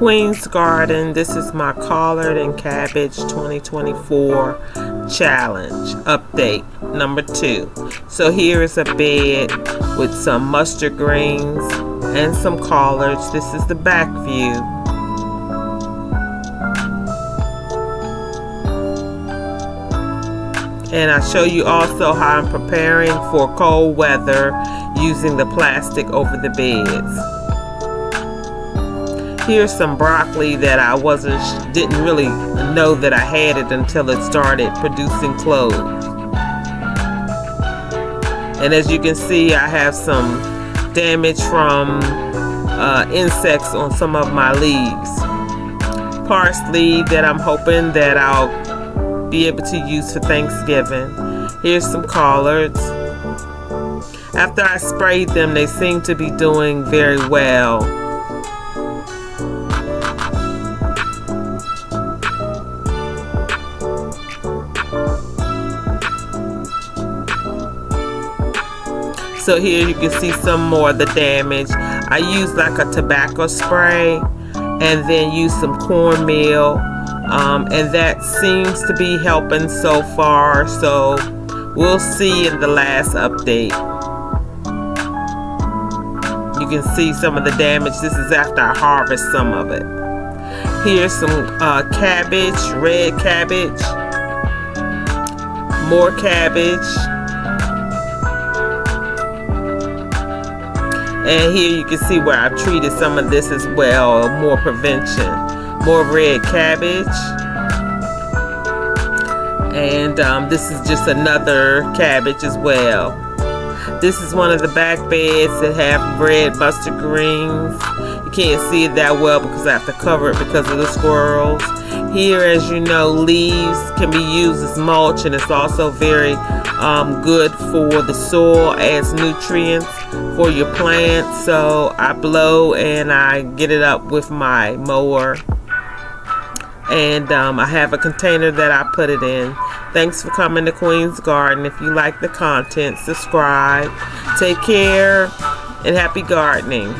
Queen's Garden. This is my Collard and Cabbage 2024 challenge update number 2. So here is a bed with some mustard greens and some collards. This is the back view. And I show you also how I'm preparing for cold weather using the plastic over the beds. Here's some broccoli that I didn't really know that I had it until it started producing cloves. And as you can see, I have some damage from insects on some of my leaves. Parsley that I'm hoping that I'll be able to use for Thanksgiving. Here's some collards. After I sprayed them, they seem to be doing very well. So here you can see some more of the damage. I used like a tobacco spray and then used some cornmeal, and that seems to be helping so far. So we'll see in the last update. You can see some of the damage. This is after I harvest some of it. Here's some cabbage, red cabbage, more cabbage. And here you can see where I've treated some of this as well, more prevention. More red cabbage. And this is just another cabbage as well. This is one of the back beds that have red mustard greens. You can't see it that well because I have to cover it because of the squirrels. Here, as you know, leaves can be used as mulch, and it's also very good for the soil, adds nutrients for your plants. So I blow and I get it up with my mower. And I have a container that I put it in. Thanks for coming to Queen's Garden. If you like the content, subscribe. Take care and happy gardening.